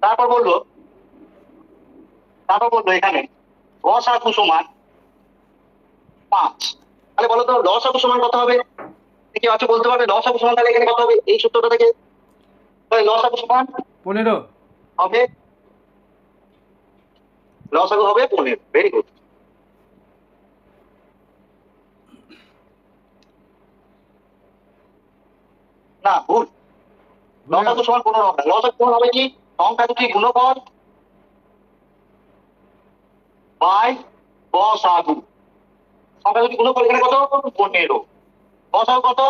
তারপর বললো এখানে লসাগু সমান 5। তাহলে বলো তো লসাগু সমান কত হবে? কেউ আছে বলতে পারবে লসাগু সমান তাহলে এখানে কত হবে এই সূত্রটা থেকে? তাহলে লসাগু সমান 15 হবে, লসাগু হবে 15। Very good. না ভুল, লসাগু সমান 15 হবে। লসাগু সমান হবে কি সংখ্যা দুটি গুণফল বাই লসাগু। সংখ্যা দুটি গুণফল এখানে কত 15, লসাগু কত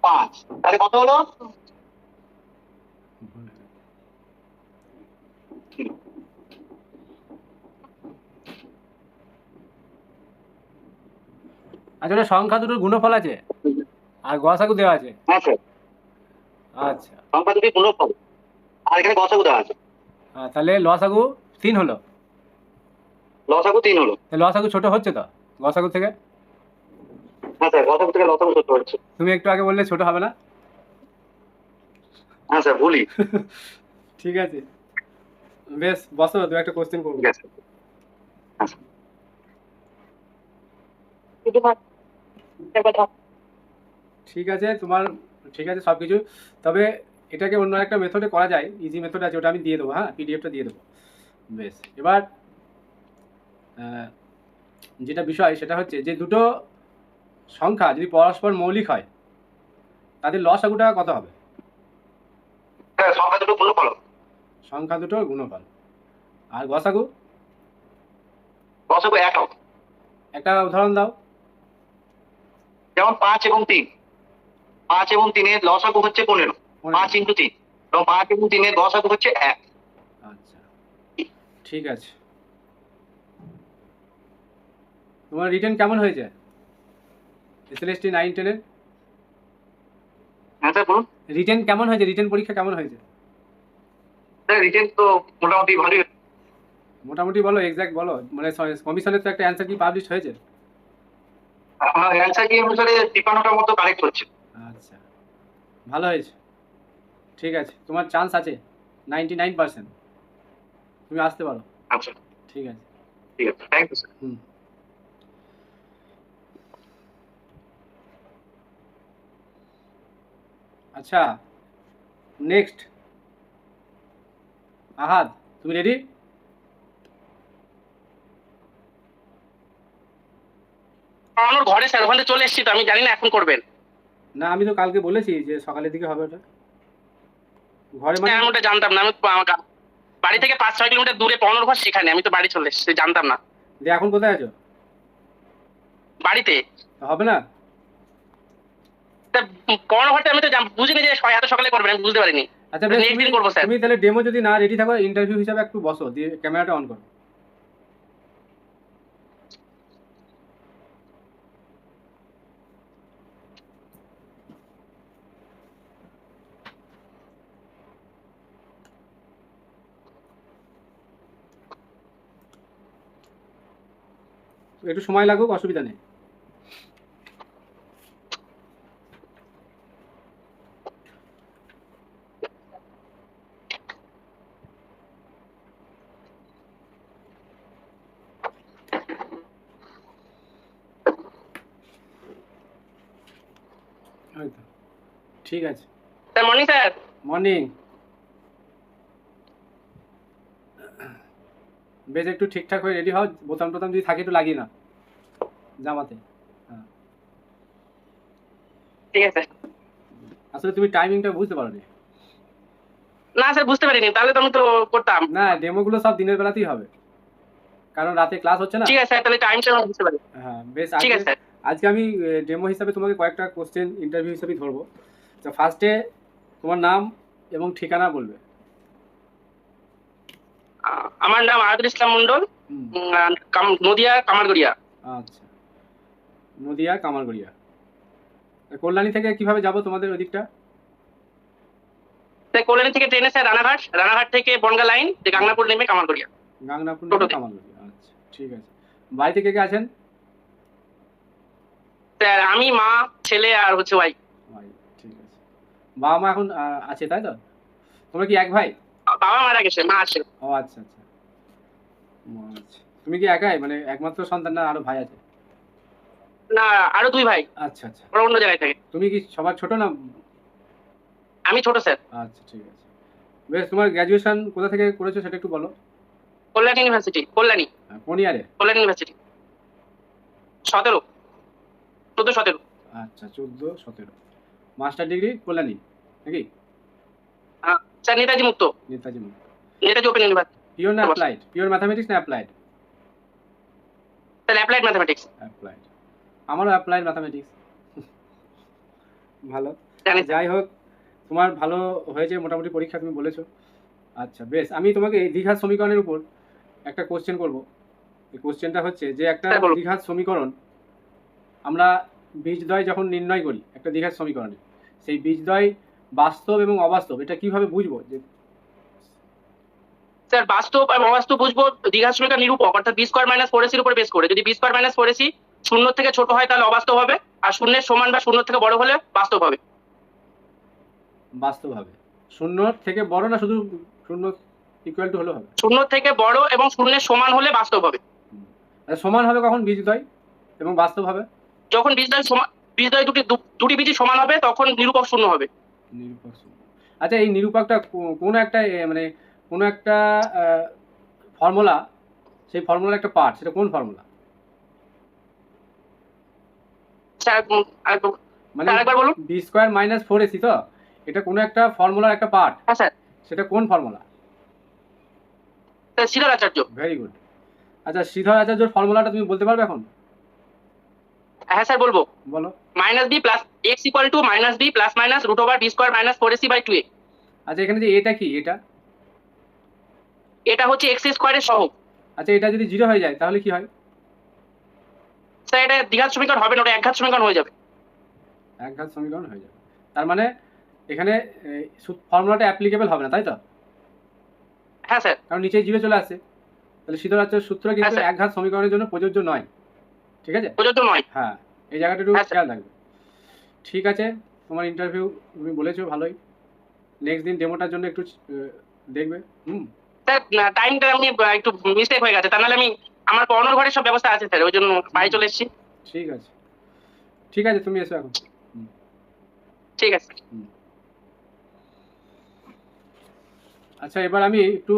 5, তাহলে কত হলো? আচ্ছা, সংখ্যা দুটোর গুণফল আছে আর গসাগু দেওয়া আছে। হ্যাঁ স্যার, আচ্ছা, সংখ্যা দুটি গুণফল আর এখানে গসাগু দেওয়া আছে। তাহলে লসাগু 3 হলো। লসাগু 3 হলো। লসাগু ছোট হচ্ছে তো গসাগু থেকে? হ্যাঁ স্যার, গসাগু থেকে লসাগু ছোট হচ্ছে। তুমি একটু আগে বললে ছোট হবে না। হ্যাঁ স্যার, ভুলই। ঠিক আছে, বেশ বসো, দু একটা কোশ্চেন করবো। ঠিক আছে। ঠিক আছে তোমার, ঠিক আছে সব কিছু। তবে এটাকে অন্য একটা মেথডে করা যায়, ইজি মেথড আছে, ওটা আমি দিয়ে দেবো। হ্যাঁ, পিডিএফটা দিয়ে দেবো। বেশ, এবার যেটা বিষয় সেটা হচ্ছে যে দুটো সংখ্যা যদি পরস্পর মৌলিক হয় তাদের লসাগুটা কত হবে? হ্যাঁ, সংখ্যা দুটো গুণফল। সংখ্যা দুটোর গুণফল। আর গসাগু? গসাগু 1 হবে। একটা উদাহরণ দাও। যেমন 5 এবং 3, 5 এবং 3 এর লসাগু হচ্ছে 15, 5 ইন্টু 3, এবং 5 এবং 3 এর গসাগু হচ্ছে 1। আচ্ছা, ঠিক আছে। তোমার রিটেন কেমন হয়েছে এসএলএসটি 9, 10 এর? হ্যাঁ স্যার বলুন। রিটেন কেমন হয়েছে? রিটেন পরীক্ষা কেমন হয়েছে? স্যার রিটেন তো মোটামুটি ভালোই। মোটামুটি বলো, এক্সাক্ট বলো, মানে কমিশনের তো একটা অ্যান্সার কি পাবলিশ হয়েছে? অ্যান্সার কি অনুসারে 53টার মতো কারেক্ট হচ্ছে। আচ্ছা, ভালো হয়েছে। ঠিক আছে, তোমার চান্স আছে 99%, তুমি আসতে পারো। আচ্ছা ঠিক আছে, ঠিক আছে, থ্যাংক ইউ স্যার। হুম। আচ্ছা, নেক্সট আহাদ, তুমি রেডি? আমার ঘরে স্যার, ওখানে চলে এসেছি তো, আমি জানি না এখন করবেন। না, আমি তো কালকে বলেছি যে সকালের দিকে হবে ওটা। ঘরে মানে আমি ওটা জানতাম না। আমি বাড়ি থেকে 5-6 কিলোমিটার দূরে 15 ঘর, সেখানে আমি তো বাড়ি চলে এসেছি, জানতাম না। যে এখন কোথায় আছো? বাড়িতে। হবে না? 15 ঘরটা আমি তো বুঝিনি যে এত সকালে করবেন, আমি বুঝতে পারিনি। আচ্ছা বেশ, নেক্সট দিন করবো স্যার। তুমি তাহলে ডেমো যদি না রেডি থাকো, ইন্টারভিউ হিসাবে একটু বসো, দিয়ে ক্যামেরাটা অন করো। একটু সময় লাগুক, অসুবিধা নেই। হয়তো, ঠিক আছে। Sir morning sir. মর্নিং। বেশ, একটু ঠিকঠাক হয়ে রেডি হও, বোতাম টোতাম যদি থাকে একটু লাগিয়ে না জামাতে। হ্যাঁ, ঠিক আছে। আসলে তুমি টাইমিংটা বুঝতে পারো নি। না স্যার, বুঝতে পারিনি, তাহলে তো আমি তো করতাম না, ডেমোগুলো সব দিনের বেলাতেই হবে, কারণ রাতে ক্লাস হচ্ছে না। ঠিক আছে স্যার, তাহলে টাইমটা আমি বুঝতে পারি। হ্যাঁ বেশ, ঠিক আজকে আছে স্যার। আজকে আমি ডেমো হিসাবে তোমাকে কয়েকটা কোশ্চেন ইন্টারভিউ হিসাবে ধরবো। তো ফার্স্টে তোমার নাম এবং ঠিকানা বলবে। আমার নাম আদিল ইসলাম মন্ডল, নদিয়া কামারগড়িয়া। আচ্ছা, নদিয়া কামারগড়িয়া। কল্যাণী থেকে কিভাবে যাব তোমাদের ওদিকটা? স্যার কল্যাণী থেকে ট্রেনে স্যার রানাঘাট, রানাঘাট থেকে বনগা লাইন, গাংনাপুর নেমে কামারগড়িয়া। গাংনাপুর টোটো থেকে তে। কামারগড়িয়া। আচ্ছা, ঠিক আছে। বাড়িতে কে কে আছেন? স্যার আমি, মা, ছেলে আর হচ্ছে ওয়াইফ। ভাই, ঠিক আছে। বাবা মা এখন আছে তাই তো? তোমরা কি এক ভাই? বাবা মারা গেছে, মা আছে। ও আচ্ছা আচ্ছা। আচ্ছা, তুমি কি একাই মানে একমাত্র সন্তান না আরো ভাই আছে? না, আরো 2 ভাই, আচ্ছা আচ্ছা। ওরা অন্য জায়গায় থাকে। তুমি কি সবার ছোট না? আমি ছোট স্যার। আচ্ছা ঠিক আছে। বেশ, তোমার গ্র্যাজুয়েশন কোথা থেকে করেছো সেটা একটু বলো। কল্যাণ ইউনিভার্সিটি, কল্যাণী, কোন ইয়ারে? কল্যাণ ইউনিভার্সিটি। 17, 14-17। আচ্ছা 14-17। মাস্টার ডিগ্রি কল্যাণী নাকি? স্যার নেতাজি মুক্ত, নেতাজি মুখ। Netaji open university. পিওর না অ্যাপ্লাইড? পিওর ম্যাথামেটিক্স না applied? Sir applied mathematics. Applied. আমারও অ্যাপ্লাইড ম্যাথামেটিক্স। ভালো। জানি। যাই হোক, তোমার ভালো হয়েছে মোটামুটি পরীক্ষা, তুমি বলেছো। আচ্ছা বেশ, আমি তোমাকে এই দ্বিঘাত সমীকরণের উপর একটা কোশ্চেন করব। এই কোশ্চেনটা হচ্ছে যে একটা হ্যাঁ, বলুন। দ্বিঘাত সমীকরণ আমরা বীজদ্বয় যখন নির্ণয় করি একটা দ্বিঘাত সমীকরণে, সেই বীজদ্বয় বাস্তব এবং অবাস্তব এটা কিভাবে বুঝবো? যে স্যার বাস্তব আর অবাস্তব বুঝবো দ্বিঘাত সমীকরণ নিরূপক, অর্থাৎ বি স্কোয়ার মাইনাস 4ac এর উপর বেস করে। যদি বি স্কোয়ার মাইনাস 4ac শূন্য থেকে ছোট হয় তাহলে অবাস্তব হবে, আর শূন্যের সমান বা শূন্য থেকে বড় হলে বাস্তব হবে। বাস্তব হবে। শূন্যর থেকে বড় না শুধু শূন্য ইকুয়াল টু হলে হবে? শূন্য থেকে বড় এবং শূন্যের সমান হলে বাস্তব হবে। সমান হবে কখন বীজদ্বয় এবং বাস্তব হবে? যখন বীজদ্বয় সমান, বীজদ্বয় দুটি বীজই সমান হবে তখন নিরূপক শূন্য হবে। নিরূপক শূন্য। আচ্ছা, এই নিরূপকটা কোন একটা মানে কোন একটা ফর্মুলা, সেই ফর্মুলার একটা পার্ট, সেটা কোন ফর্মুলা? স্যার মানে আরেকবার বলুন। বি স্কোয়ার মাইনাস 4ac তো এটা কোন একটা ফর্মুলার একটা পার্ট, হ্যাঁ স্যার, সেটা কোন formula? Sridhar Acharya. Very good. আচ্ছা, শ্রীধর আচার্যর ফর্মুলাটা তুমি বলতে পারবে এখন? হ্যাঁ স্যার বলবো। বলো। Minus B plus X equal to minus B plus minus root over B square minus 4ac by 2a। আচ্ছা, এখানে যে এটা কি? এটা হচ্ছে এক্স স্কোয়ারের সহগ। আচ্ছা, এটা যদি 0 হয়ে যায় তাহলে কি হয়? স্যার এটা দ্বিঘাত সমীকরণ হবে না, ওটা একঘাত সমীকরণ হয়ে যাবে। একঘাত সমীকরণ হয়ে যাবে। তার মানে এখানে ফর্মুলাটা অ্যাপ্লিকেবল হবে না, তাই তো? হ্যাঁ স্যার। কারণ নিচে 0 চলে আসছে। তাহলে শ্রীধর আচার্যের সূত্র কিন্তু স্যার। একঘাত সমীকরণের জন্য প্রযোজ্য নয়। ঠিক আছে? প্রযোজ্য নয়। হ্যাঁ, এই জায়গাটা একটু হ্যাঁ, স্যার। খেয়াল রাখবে। ঠিক আছে, তোমার ইন্টারভিউ তুমি বলেছো ভালোই। নেক্সট দিন ডেমোটার জন্য একটু দেখবে। স্যার টাইমটা আমি একটু মিস্টেক হয়ে গেছে, তা নাহলে আমি আমার পড়ানোর ঘরে সব ব্যবস্থা আছে স্যার, ওই জন্য বাড়ি চলে এসেছি। ঠিক আছে, ঠিক আছে, তুমি এসো এখন। ঠিক আছে। আচ্ছা, এবার আমি একটু